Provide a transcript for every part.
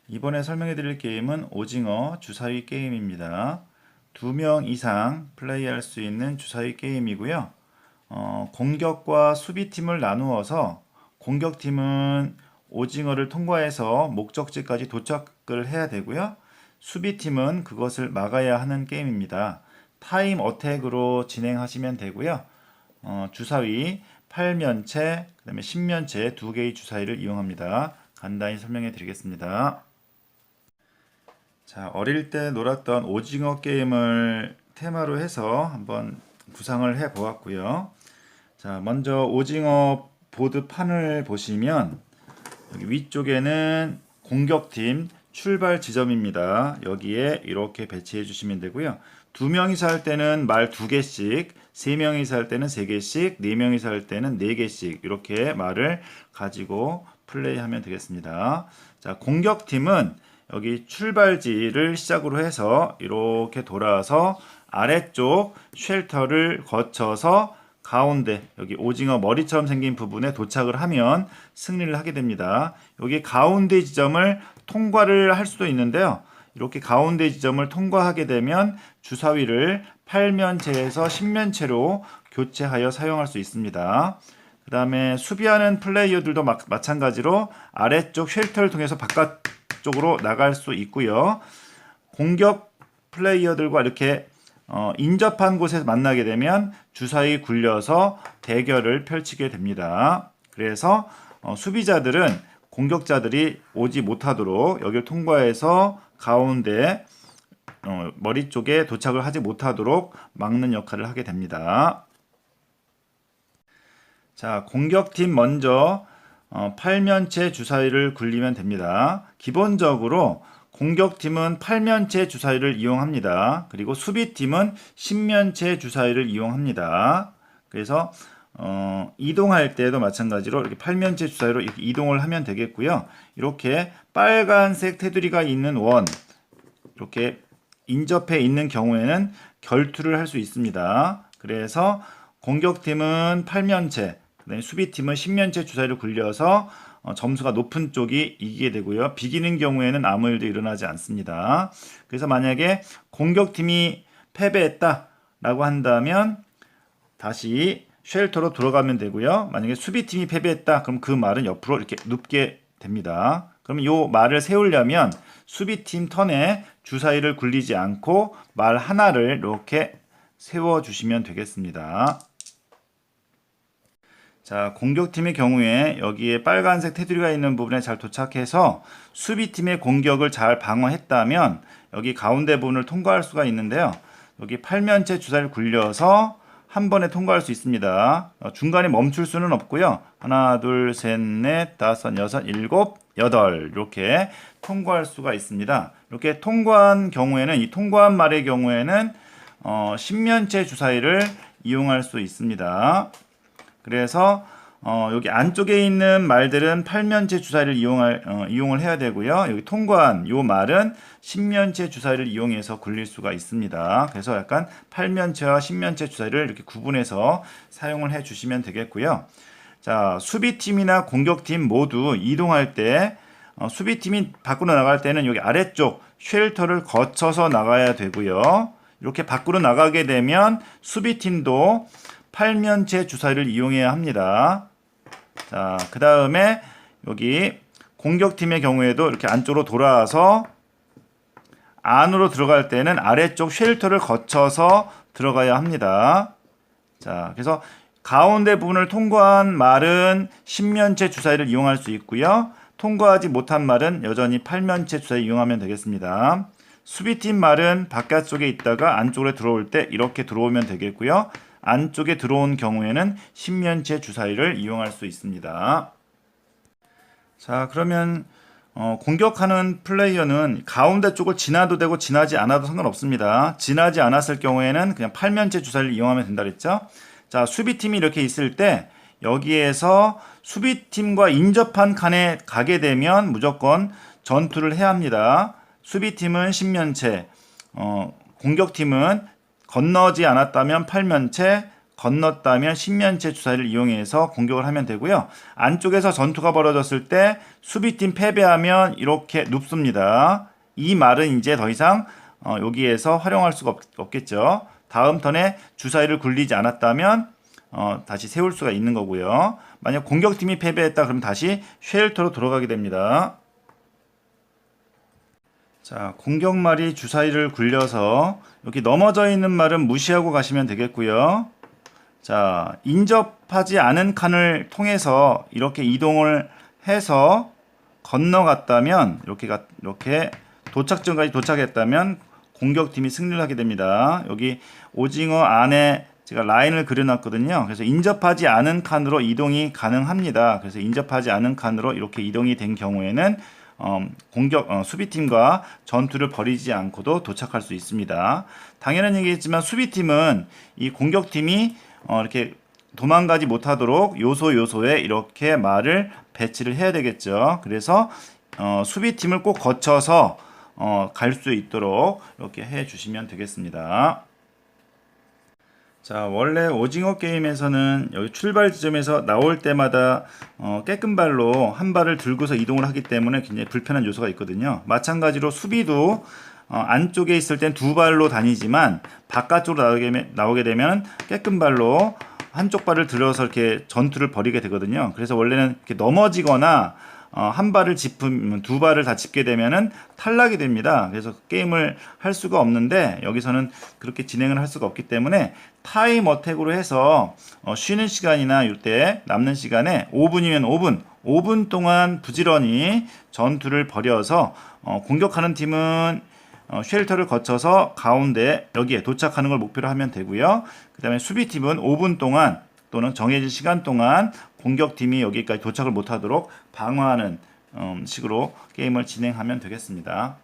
이번에 설명해 드릴 게임은 오징어 주사위 게임입니다. 2명 이상 플레이할 수 있는 주사위 게임이고요. 공격과 수비팀을 나누어서 공격팀은 오징어를 통과해서 목적지까지 도착을 해야 되고요. 수비팀은 그것을 막아야 하는 게임입니다. 타임 어택으로 진행하시면 되고요. 주사위 8면체, 그 다음에 10면체 2개의 주사위를 이용합니다. 간단히 설명해 드리겠습니다. 자, 어릴 때 놀았던 오징어 게임을 테마로 해서 한번 구상을 해 보았고요. 자, 먼저 오징어 보드 판을 보시면 여기 위쪽에는 공격팀 출발 지점입니다. 여기에 이렇게 배치해 주시면 되고요. 2명이서 할 때는 말 2개씩, 3명이서 할 때는 3개씩, 4명이서 할 때는 4개씩 이렇게 말을 가지고 플레이하면 되겠습니다. 자, 공격팀은 여기 출발지를 시작으로 해서 이렇게 돌아서 아래쪽 쉘터를 거쳐서 가운데 여기 오징어 머리처럼 생긴 부분에 도착을 하면 승리를 하게 됩니다. 여기 가운데 지점을 통과를 할 수도 있는데요. 이렇게 가운데 지점을 통과하게 되면 주사위를 8면체에서 10면체로 교체하여 사용할 수 있습니다. 그 다음에 수비하는 플레이어들도 마찬가지로 아래쪽 쉘터를 통해서 바깥쪽으로 나갈 수 있고요. 공격 플레이어들과 이렇게 인접한 곳에서 만나게 되면 주사위 굴려서 대결을 펼치게 됩니다. 그래서 수비자들은 공격자들이 오지 못하도록 여기를 통과해서 가운데 머리 쪽에 도착을 하지 못하도록 막는 역할을 하게 됩니다. 자, 공격팀 먼저 8면체 주사위를 굴리면 됩니다. 기본적으로 공격팀은 8면체 주사위를 이용합니다. 그리고 수비팀은 10면체 주사위를 이용합니다. 그래서 이동할 때도 마찬가지로 이렇게 8면체 주사위로 이렇게 이동을 하면 되겠고요. 이렇게 빨간색 테두리가 있는 원 이렇게 인접해 있는 경우에는 결투를 할 수 있습니다. 그래서 공격팀은 8면체, 그다음에 수비팀은 10면체 주사위를 굴려서 점수가 높은 쪽이 이기게 되고요. 비기는 경우에는 아무 일도 일어나지 않습니다. 그래서 만약에 공격팀이 패배했다라고 한다면 다시 쉘터로 들어가면 되고요. 만약에 수비팀이 패배했다, 그럼 그 말은 옆으로 이렇게 눕게 됩니다. 그럼 이 말을 세우려면 수비팀 턴에 주사위를 굴리지 않고 말 하나를 이렇게 세워주시면 되겠습니다. 자, 공격팀의 경우에 여기에 빨간색 테두리가 있는 부분에 잘 도착해서 수비팀의 공격을 잘 방어했다면 여기 가운데 부분을 통과할 수가 있는데요. 여기 8면체 주사위를 굴려서 한 번에 통과할 수 있습니다. 중간에 멈출 수는 없고요. 하나, 둘, 셋, 넷, 다섯, 여섯, 일곱, 여덟 이렇게 통과할 수가 있습니다. 이렇게 통과한 경우에는 이 통과한 말의 경우에는 10면체 주사위를 이용할 수 있습니다. 그래서 여기 안쪽에 있는 말들은 8면체 주사위를 이용을 해야 되고요. 여기 통과한 요 말은 10면체 주사위를 이용해서 굴릴 수가 있습니다. 그래서 약간 8면체와 10면체 주사위를 이렇게 구분해서 사용을 해 주시면 되겠고요. 자, 수비팀이나 공격팀 모두 이동할 때 수비팀이 밖으로 나갈 때는 여기 아래쪽 쉘터를 거쳐서 나가야 되고요. 이렇게 밖으로 나가게 되면 수비팀도 8면체 주사위를 이용해야 합니다. 자, 그 다음에 여기 공격팀의 경우에도 이렇게 안쪽으로 돌아와서 안으로 들어갈 때는 아래쪽 쉘터를 거쳐서 들어가야 합니다. 자, 그래서 가운데 부분을 통과한 말은 10면체 주사위를 이용할 수 있고요. 통과하지 못한 말은 여전히 8면체 주사위 이용하면 되겠습니다. 수비팀 말은 바깥쪽에 있다가 안쪽으로 들어올 때 이렇게 들어오면 되겠고요. 안쪽에 들어온 경우에는 10면체 주사위를 이용할 수 있습니다. 자, 그러면 공격하는 플레이어는 가운데 쪽을 지나도 되고 지나지 않아도 상관없습니다. 지나지 않았을 경우에는 그냥 8면체 주사위를 이용하면 된다 그랬죠. 자, 수비팀이 이렇게 있을 때 여기에서 수비팀과 인접한 칸에 가게 되면 무조건 전투를 해야 합니다. 수비팀은 10면체, 공격팀은 건너지 않았다면 8면체, 건넜다면 10면체 주사위를 이용해서 공격을 하면 되고요. 안쪽에서 전투가 벌어졌을 때 수비팀 패배하면 이렇게 눕습니다. 이 말은 이제 더 이상 여기에서 활용할 수가 없겠죠. 다음 턴에 주사위를 굴리지 않았다면 다시 세울 수가 있는 거고요. 만약 공격팀이 패배했다 그러면 다시 쉘터로 돌아가게 됩니다. 자, 공격말이 주사위를 굴려서 여기 넘어져 있는 말은 무시하고 가시면 되겠고요. 자, 인접하지 않은 칸을 통해서 이렇게 이동을 해서 건너갔다면 이렇게 도착점까지 도착했다면 공격팀이 승리를 하게 됩니다. 여기 오징어 안에 제가 라인을 그려놨거든요. 그래서 인접하지 않은 칸으로 이동이 가능합니다. 그래서 인접하지 않은 칸으로 이렇게 이동이 된 경우에는 수비팀과 전투를 벌이지 않고도 도착할 수 있습니다. 당연한 얘기겠지만 수비팀은 이 공격팀이 이렇게 도망가지 못하도록 요소에 이렇게 말을 배치를 해야 되겠죠. 그래서 수비팀을 꼭 거쳐서 갈 수 있도록 이렇게 해 주시면 되겠습니다. 자, 원래 오징어 게임에서는 여기 출발 지점에서 나올 때마다 깨끗발로 한 발을 들고서 이동을 하기 때문에 굉장히 불편한 요소가 있거든요. 마찬가지로 수비도 안쪽에 있을 땐 두 발로 다니지만 바깥쪽으로 나오게 되면 깨끗발로 한쪽 발을 들어서 이렇게 전투를 벌이게 되거든요. 그래서 원래는 이렇게 넘어지거나 한 발을 짚으면 두 발을 다 짚게 되면은 탈락이 됩니다. 그래서 게임을 할 수가 없는데 여기서는 그렇게 진행을 할 수가 없기 때문에 타임 어택으로 해서 쉬는 시간이나 이때 남는 시간에 5분이면 5분 동안 부지런히 전투를 벌여서 공격하는 팀은 쉘터를 거쳐서 가운데 여기에 도착하는 걸 목표로 하면 되고요. 그 다음에 수비팀은 5분 동안 또는 정해진 시간 동안 공격팀이 여기까지 도착을 못하도록 방어하는 식으로 게임을 진행하면 되겠습니다.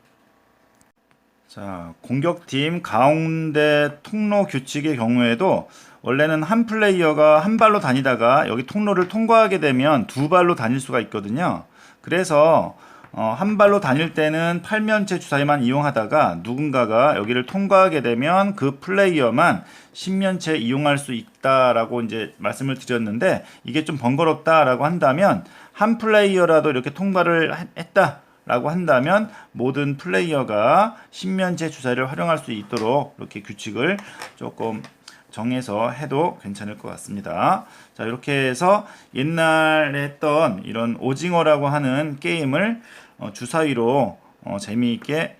자, 공격팀 가운데 통로 규칙의 경우에도 원래는 한 플레이어가 한 발로 다니다가 여기 통로를 통과하게 되면 두 발로 다닐 수가 있거든요. 그래서 한 발로 다닐 때는 8면체 주사위만 이용하다가 누군가가 여기를 통과하게 되면 그 플레이어만 10면체 이용할 수 있다라고 이제 말씀을 드렸는데 이게 좀 번거롭다라고 한다면 한 플레이어라도 이렇게 통과를 했다라고 한다면 모든 플레이어가 10면체 주사위를 활용할 수 있도록 이렇게 규칙을 조금 정해서 해도 괜찮을 것 같습니다. 자, 이렇게 해서 옛날에 했던 이런 오징어라고 하는 게임을 주사위로 재미있게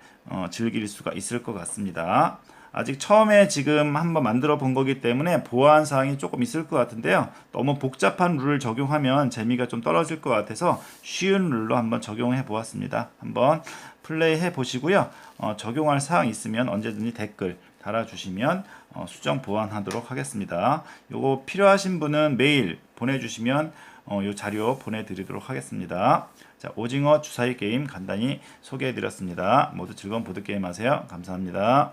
즐길 수가 있을 것 같습니다. 아직 처음에 지금 한번 만들어 본 거기 때문에 보완 사항이 조금 있을 것 같은데요. 너무 복잡한 룰을 적용하면 재미가 좀 떨어질 것 같아서 쉬운 룰로 한번 적용해 보았습니다. 한번 플레이 해 보시고요. 적용할 사항 있으면 언제든지 댓글 달아주시면 수정 보완하도록 하겠습니다. 요거 필요하신 분은 메일 보내주시면 요 자료 보내드리도록 하겠습니다. 자, 오징어 주사위 게임 간단히 소개해드렸습니다. 모두 즐거운 보드게임 하세요. 감사합니다.